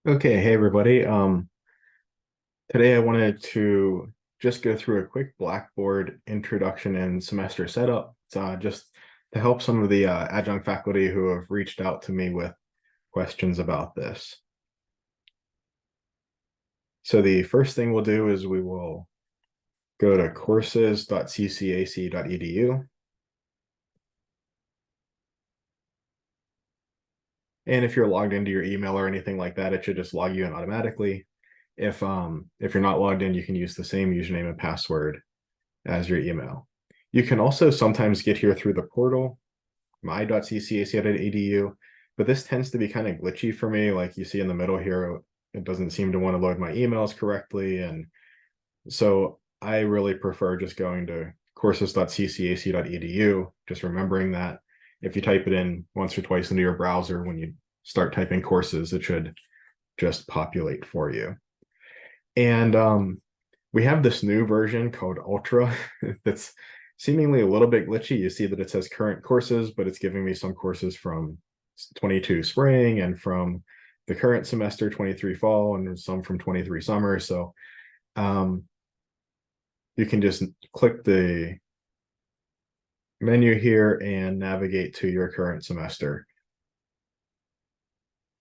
Okay, hey everybody. Today I wanted to just go through a quick Blackboard introduction and semester setup, just to help some of the adjunct faculty who have reached out to me with questions about this. So the first thing we'll do is we will go to courses.ccac.edu. And if you're logged into your email or anything like that, it should just log you in automatically. If you're not logged in, you can use the same username and password as your email. You can also sometimes get here through the portal, my.ccac.edu, but this tends to be kind of glitchy for me. Like you see in the middle here, it doesn't seem to want to load my emails correctly. And so I really prefer just going to courses.ccac.edu, just remembering that if you type it in once or twice into your browser, when you start typing courses, it should just populate for you. And we have this new version called Ultra that's seemingly a little bit glitchy. You see that it says current courses, but it's giving me some courses from 22 spring and from the current semester 23 fall and some from 23 summer. So you can just click the menu here and navigate to your current semester.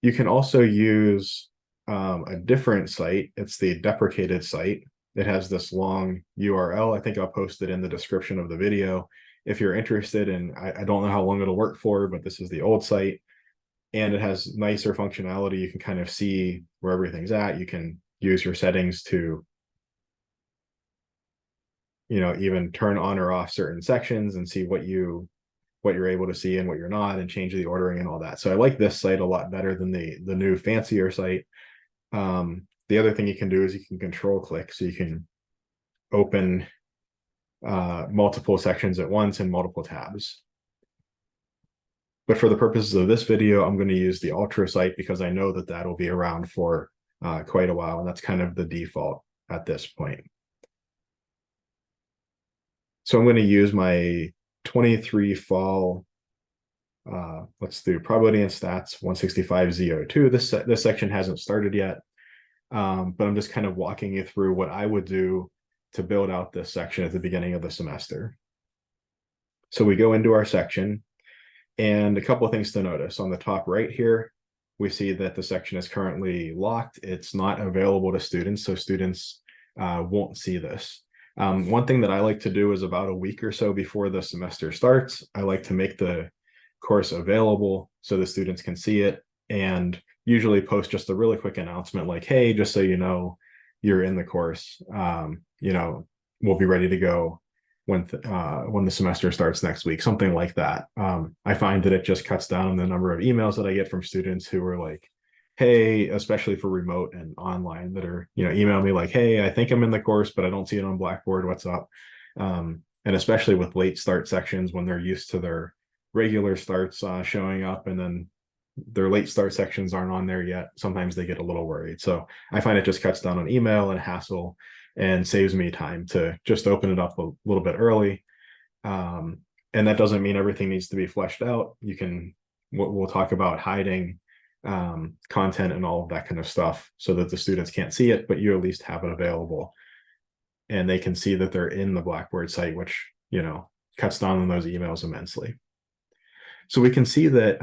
You can also use a different site. It's the deprecated site. It has this long URL. I think I'll post it in the description of the video. If you're interested, and I don't know how long it'll work for, but this is the old site. And it has nicer functionality. You can kind of see where everything's at. You can use your settings to, even turn on or off certain sections and see what you're able to see and what you're not, and change the ordering and all that. So I like this site a lot better than the new fancier site. The other thing you can do is you can control click, so you can open multiple sections at once in multiple tabs. But for the purposes of this video, I'm going to use the Ultra site because I know that that'll be around for quite a while, and that's kind of the default at this point. So I'm going to use my 23 fall, let's do probability and stats 165 Z02. This section hasn't started yet, but I'm just kind of walking you through what I would do to build out this section at the beginning of the semester. So we go into our section, and a couple of things to notice. On the top right here, we see that the section is currently locked. It's not available to students, so students won't see this. One thing that I like to do is about a week or so before the semester starts, I like to make the course available so the students can see it, and usually post just a really quick announcement like, hey, just so you know, you're in the course. We'll be ready to go when the semester starts next week, something like that. I find that it just cuts down the number of emails that I get from students who are like, hey, especially for remote and online, that are, email me like, hey, I think I'm in the course, but I don't see it on Blackboard. What's up? And especially with late start sections, when they're used to their regular starts showing up, and then their late start sections aren't on there yet, sometimes they get a little worried. So I find it just cuts down on email and hassle and saves me time to just open it up a little bit early. And that doesn't mean everything needs to be fleshed out. We'll talk about hiding content and all of that kind of stuff so that the students can't see it, but you at least have it available and they can see that they're in the Blackboard site, which, cuts down on those emails immensely. So we can see that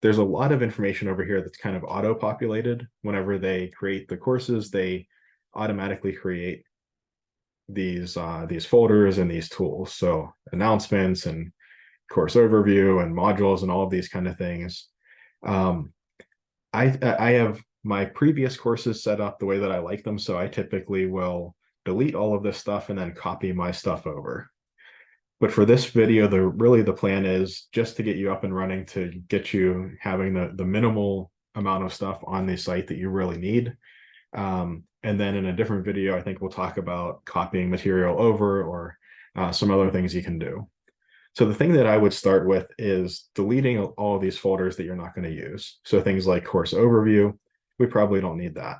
there's a lot of information over here that's kind of auto-populated. Whenever they create the courses, they automatically create these folders and these tools. So announcements and course overview and modules and all of these kind of things. I have my previous courses set up the way that I like them, so I typically will delete all of this stuff and then copy my stuff over. But for this video, the plan is just to get you up and running, to get you having the minimal amount of stuff on the site that you really need. And then in a different video, I think we'll talk about copying material over, or some other things you can do. So the thing that I would start with is deleting all of these folders that you're not going to use. So things like course overview, we probably don't need that.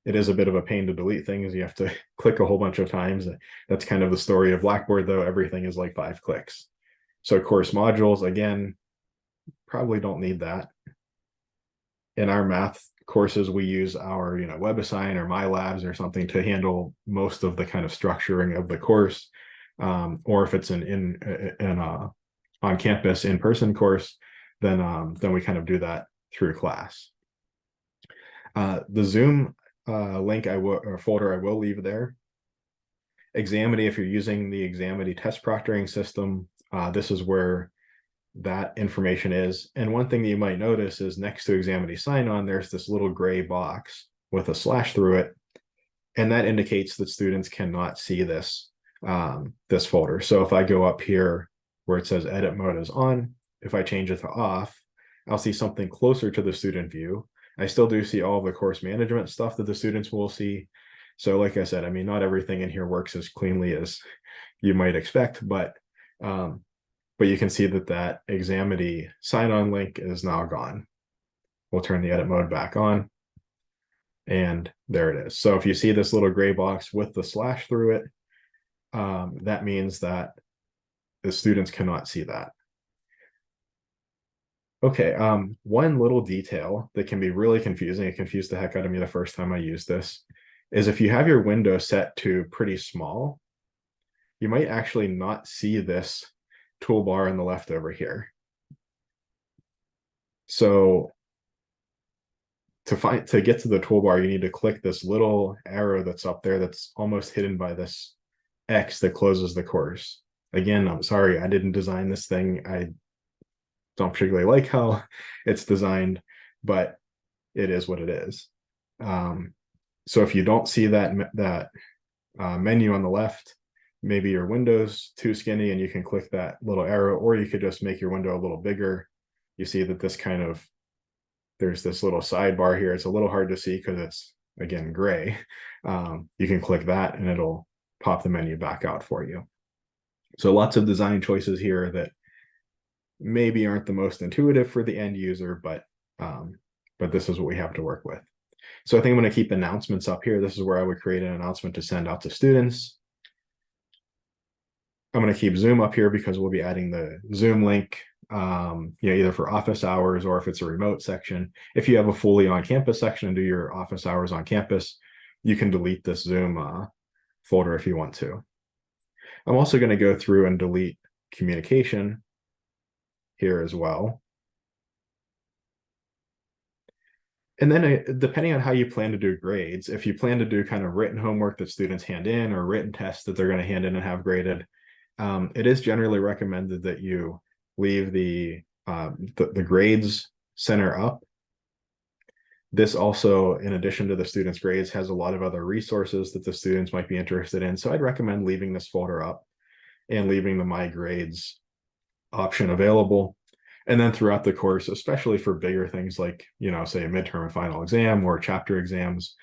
It is a bit of a pain to delete things. You have to click a whole bunch of times. That's kind of the story of Blackboard, though. Everything is like 5 clicks. So course modules, again, probably don't need that. in our math courses, we use our, WebAssign or MyLabs or something to handle most of the kind of structuring of the course. Or if it's in on campus in-person course, then we kind of do that through class. The Zoom link or folder I will leave there. Examity, if you're using the Examity test proctoring system, this is where that information is. And one thing that you might notice is next to Examity sign-on, there's this little gray box with a slash through it. And that indicates that students cannot see this, this folder. So if I go up here where it says edit mode is on, if I change it to off, I'll see something closer to the student view. I still do see all of the course management stuff that the students will see. So like I said, I mean, not everything in here works as cleanly as you might expect, but you can see that Examity sign-on link is now gone. We'll turn the edit mode back on. And there it is. So if you see this little gray box with the slash through it, that means that the students cannot see that. Okay, one little detail that can be really confusing, it confused the heck out of me the first time I used this, is if you have your window set to pretty small, you might actually not see this toolbar on the left over here. So to get to the toolbar, you need to click this little arrow that's up there that's almost hidden by this X that closes the course. Again, I'm sorry, I didn't design this thing. I don't particularly like how it's designed, but it is what it is. So if you don't see that menu on the left, maybe your window's too skinny and you can click that little arrow, or you could just make your window a little bigger. You see that this there's this little sidebar here. It's a little hard to see because it's, again, gray. You can click that and it'll pop the menu back out for you. So lots of design choices here that maybe aren't the most intuitive for the end user, but this is what we have to work with. So I think I'm going to keep announcements up here. This is where I would create an announcement to send out to students. I'm going to keep Zoom up here because we'll be adding the Zoom link, either for office hours or if it's a remote section. If you have a fully on-campus section and do your office hours on campus, you can delete this Zoom folder if you want to. I'm also going to go through and delete communication here as well. And then depending on how you plan to do grades, if you plan to do kind of written homework that students hand in or written tests that they're going to hand in and have graded, it is generally recommended that you leave the grades center up. This also, in addition to the students' grades, has a lot of other resources that the students might be interested in. So I'd recommend leaving this folder up and leaving the My Grades option available. And then throughout the course, especially for bigger things like, say a midterm and final exam or chapter exams,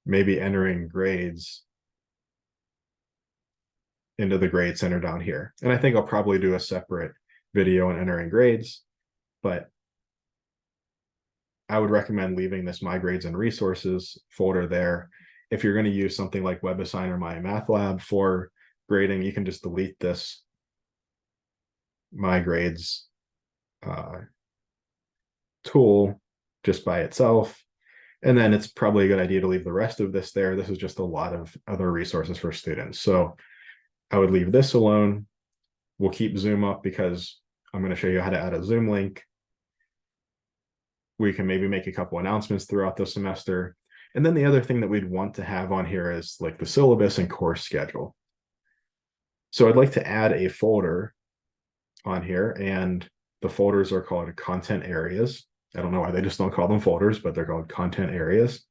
maybe entering grades into the grade center down here. And I think I'll probably do a separate video on entering grades, but I would recommend leaving this My Grades and Resources folder there. If you're going to use something like WebAssign or My Math Lab for grading, you can just delete this My Grades tool just by itself. And then it's probably a good idea to leave the rest of this there. This is just a lot of other resources for students. So I would leave this alone. We'll keep Zoom up because I'm going to show you how to add a Zoom link. We can maybe make a couple announcements throughout the semester. And then the other thing that we'd want to have on here is like the syllabus and course schedule. So I'd like to add a folder on here, and the folders are called content areas. I don't know why they just don't call them folders, but they're called content areas.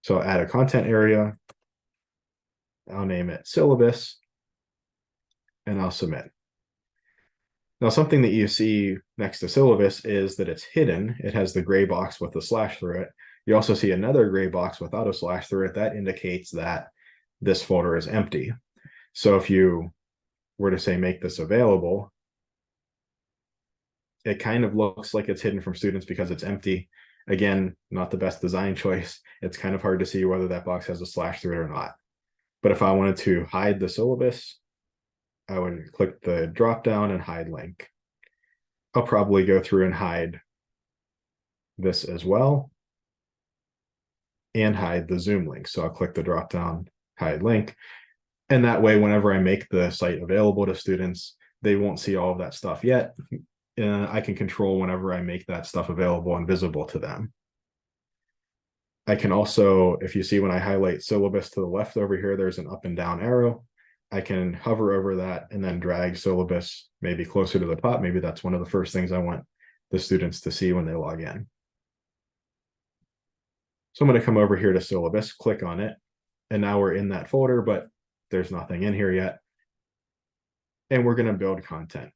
So I'll add a content area. I'll name it syllabus, and I'll submit. Now, something that you see next to syllabus is that it's hidden. It has the gray box with the slash through it. You also see another gray box without a slash through it. That indicates that this folder is empty. So if you were to say make this available, it kind of looks like it's hidden from students because it's empty. Again, not the best design choice. It's kind of hard to see whether that box has a slash through it or not. But if I wanted to hide the syllabus, I would click the drop down and hide link. I'll probably go through and hide this as well and hide the Zoom link. So I'll click the drop down, hide link. And that way, whenever I make the site available to students, they won't see all of that stuff yet. I can control whenever I make that stuff available and visible to them. I can also, if you see when I highlight syllabus to the left over here, there's an up and down arrow. I can hover over that and then drag syllabus maybe closer to the top. Maybe that's one of the first things I want the students to see when they log in. So I'm going to come over here to syllabus, click on it, and now we're in that folder, but there's nothing in here yet. And we're going to build content.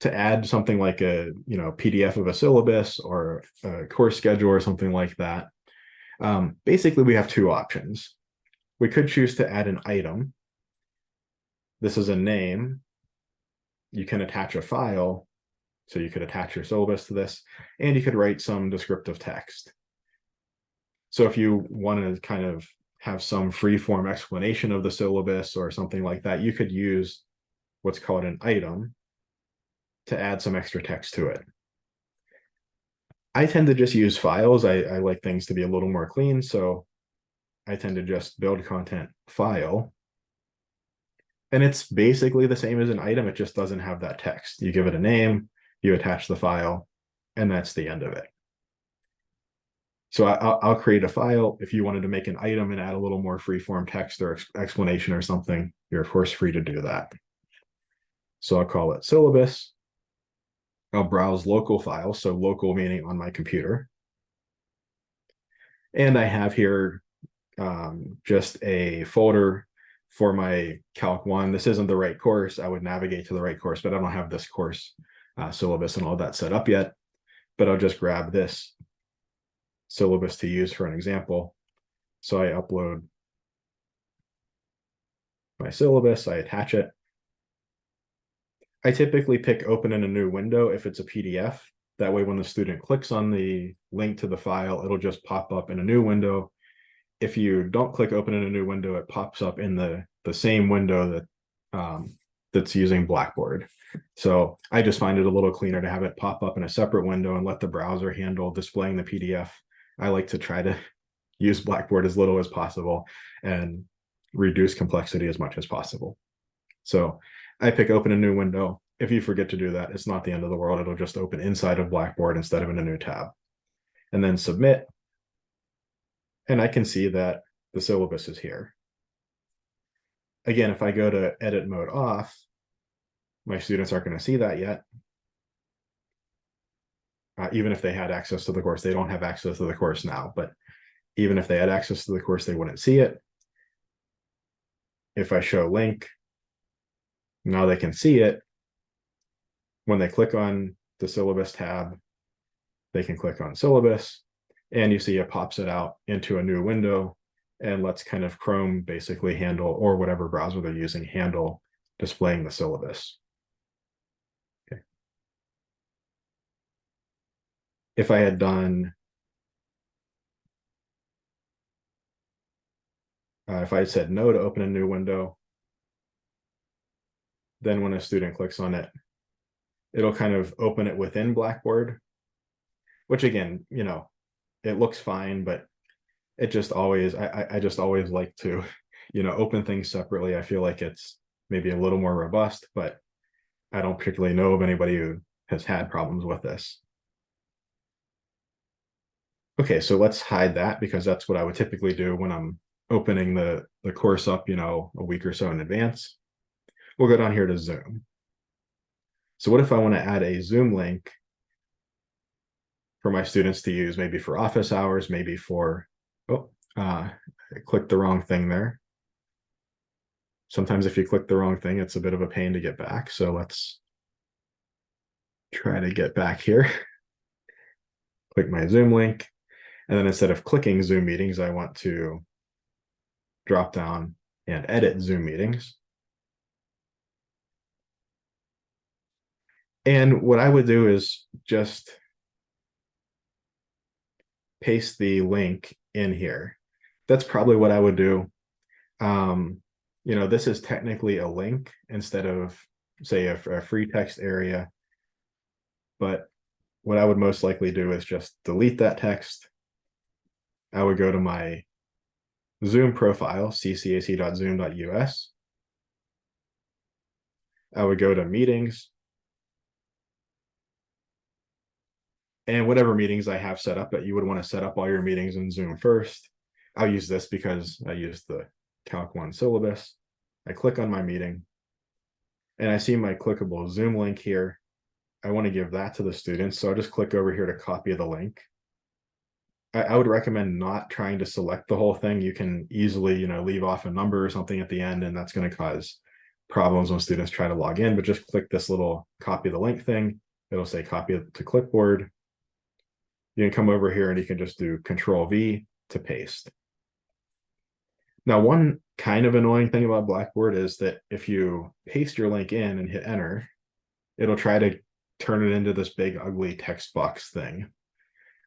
To add something like a PDF of a syllabus or a course schedule or something like that, basically we have two options. We could choose to add an item. This is a name. You can attach a file. So you could attach your syllabus to this, and you could write some descriptive text. So if you want to kind of have some free form explanation of the syllabus or something like that, you could use what's called an item to add some extra text to it. I tend to just use files. I like things to be a little more clean, so I tend to just build content file. And it's basically the same as an item. It just doesn't have that text. You give it a name, you attach the file, and that's the end of it. So I'll create a file. If you wanted to make an item and add a little more free-form text or explanation or something, you're of course free to do that. So I'll call it syllabus. I'll browse local files, so local meaning on my computer. And I have here just a folder for my Calc 1. This isn't the right course. I would navigate to the right course, but I don't have this course syllabus and all that set up yet. But I'll just grab this syllabus to use for an example. So I upload my syllabus, I attach it. I typically pick open in a new window if it's a PDF. That way, when the student clicks on the link to the file, it'll just pop up in a new window. If you don't click open in a new window, it pops up in the same window that that's using Blackboard. So I just find it a little cleaner to have it pop up in a separate window and let the browser handle displaying the PDF. I like to try to use Blackboard as little as possible and reduce complexity as much as possible. So I pick open a new window. If you forget to do that, it's not the end of the world. It'll just open inside of Blackboard instead of in a new tab. And then submit. And I can see that the syllabus is here. Again, if I go to edit mode off, my students aren't going to see that yet. Even if they had access to the course, they don't have access to the course now, but even if they had access to the course, they wouldn't see it. If I show link, now they can see it. When they click on the syllabus tab, they can click on syllabus, and you see it pops it out into a new window and lets kind of Chrome basically handle, or whatever browser they're using, handle displaying the syllabus. Okay. If I had done, if I had said no to open a new window, then when a student clicks on it, it'll kind of open it within Blackboard, which again, it looks fine, but it just always, I just always like to, open things separately. I feel like it's maybe a little more robust, but I don't particularly know of anybody who has had problems with this. Okay, so let's hide that because that's what I would typically do when I'm opening the course up, a week or so in advance. We'll go down here to Zoom. So what if I want to add a Zoom link for my students to use, maybe for office hours, maybe for, I clicked the wrong thing there. Sometimes if you click the wrong thing, it's a bit of a pain to get back. So let's try to get back here. Click my Zoom link. And then instead of clicking Zoom meetings, I want to drop down and edit Zoom meetings. And what I would do is just paste the link in here. That's probably what I would do. This is technically a link instead of, say, a free text area, but what I would most likely do is just delete that text. I would go to my Zoom profile, ccac.zoom.us. I would go to meetings, and whatever meetings I have set up, that you would want to set up all your meetings in Zoom first. I'll use this because I use the Calc 1 syllabus. I click on my meeting, and I see my clickable Zoom link here. I want to give that to the students, so I'll just click over here to copy the link. I would recommend not trying to select the whole thing. You can easily, leave off a number or something at the end, and that's going to cause problems when students try to log in. But just click this little copy the link thing. It'll say copy it to clipboard. You can come over here and you can just do Control V to paste. Now, one kind of annoying thing about Blackboard is that if you paste your link in and hit enter, it'll try to turn it into this big ugly text box thing.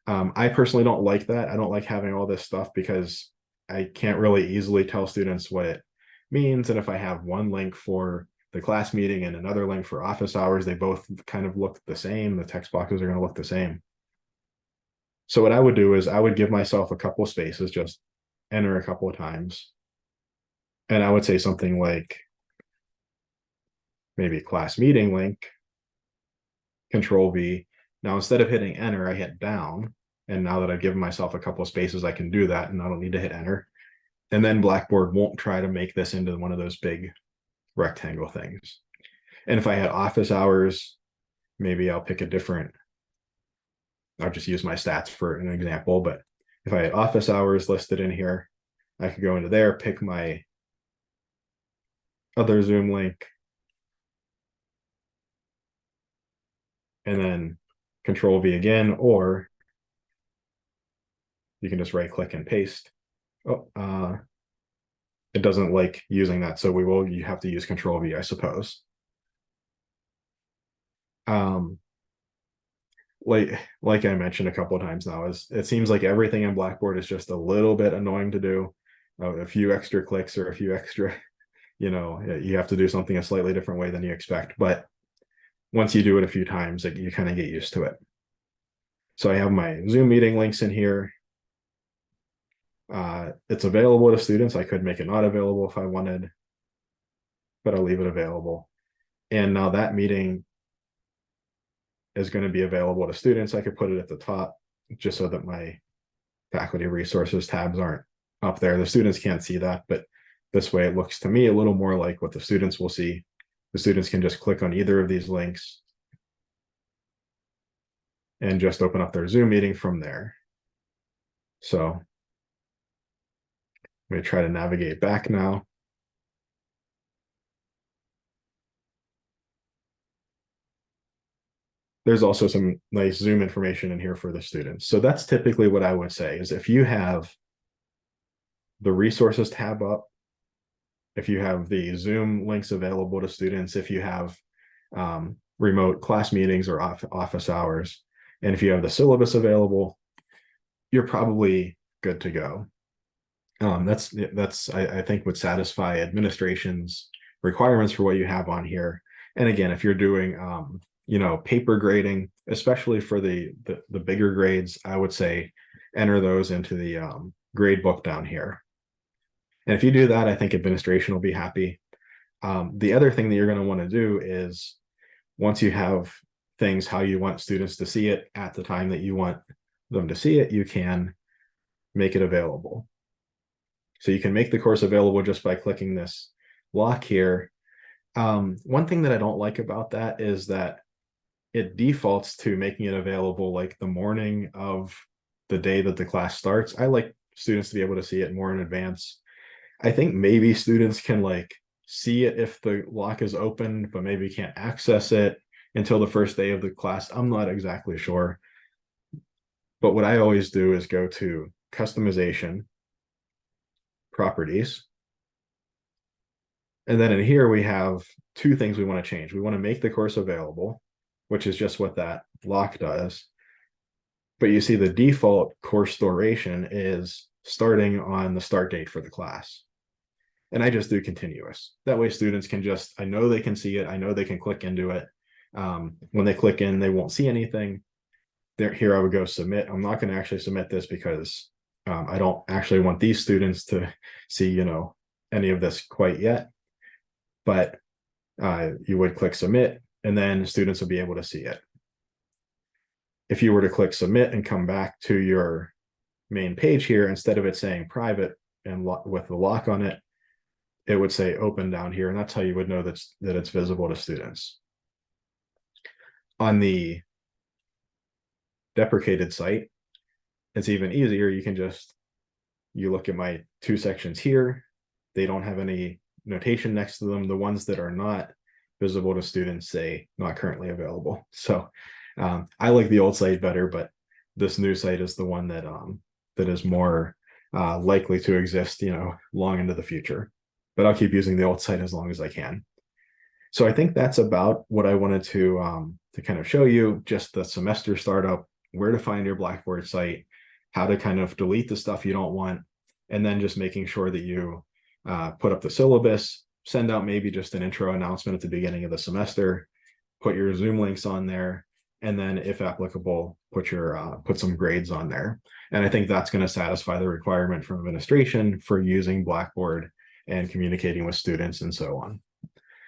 I personally don't like that. I don't like having all this stuff because I can't really easily tell students what it means. And if I have one link for the class meeting and another link for office hours, they both kind of look the same. The text boxes are going to look the same. So what I would do is I would give myself a couple of spaces, just enter a couple of times. And I would say something like maybe class meeting link, Control V. Now, instead of hitting enter, I hit down. And now that I've given myself a couple of spaces, I can do that and I don't need to hit enter. And then Blackboard won't try to make this into one of those big rectangle things. And if I had office hours, maybe I'll pick a different, I'll just use my stats for an example. But if I had office hours listed in here, I could go into there, pick my other Zoom link, and then Control V again, or you can just right click and paste. Oh, it doesn't like using that, so you have to use Control V, I suppose. Like I mentioned a couple of times now, is it seems like everything in Blackboard is just a little bit annoying to do. A few extra clicks or a few extra, you have to do something a slightly different way than you expect. But once you do it a few times, you kind of get used to it. So I have my Zoom meeting links in here. It's available to students. I could make it not available if I wanted, but I'll leave it available. And now that meeting is going to be available to students. I could put it at the top just so that my faculty resources tabs aren't up there. The students can't see that, but this way it looks to me a little more like what the students will see. The students can just click on either of these links and just open up their Zoom meeting from there. So I'm going to try to navigate back now. There's also some nice Zoom information in here for the students. So that's typically what I would say is if you have the resources tab up, if you have the Zoom links available to students, if you have remote class meetings or office hours, and if you have the syllabus available, you're probably good to go. That's I think would satisfy administration's requirements for what you have on here. And again, if you're doing paper grading, especially for the bigger grades, I would say enter those into the grade book down here. And if you do that, I think administration will be happy. The other thing that you're going to want to do is once you have things how you want students to see it at the time that you want them to see it, you can make it available. So you can make the course available just by clicking this lock here. One thing that I don't like about that is that it defaults to making it available like the morning of the day that the class starts. I like students to be able to see it more in advance. I think maybe students can see it if the lock is open, but maybe can't access it until the first day of the class. I'm not exactly sure. But what I always do is go to customization, properties. And then in here, we have two things we want to change. We want to make the course available, which is just what that lock does. But you see the default course duration is starting on the start date for the class. And I just do continuous. That way students can I know they can see it. I know they can click into it. When they click in, they won't see anything. there, here I would go submit. I'm not going to actually submit this because I don't actually want these students to see, any of this quite yet. But you would click submit, and then students will be able to see it. If you were to click submit and come back to your main page here, instead of it saying private and with the lock on it, it would say open down here, and that's how you would know that it's visible to students. On the deprecated site, it's even easier. You look at my two sections here, they don't have any notation next to them. The ones that are not visible to students say not currently available. So I like the old site better, but this new site is the one that is more likely to exist, long into the future. But I'll keep using the old site as long as I can. So I think that's about what I wanted to kind of show you, just the semester startup, where to find your Blackboard site, how to kind of delete the stuff you don't want, and then just making sure that you put up the syllabus, send out maybe just an intro announcement at the beginning of the semester, put your Zoom links on there, and then if applicable, put some grades on there. And I think that's going to satisfy the requirement from administration for using Blackboard and communicating with students and so on.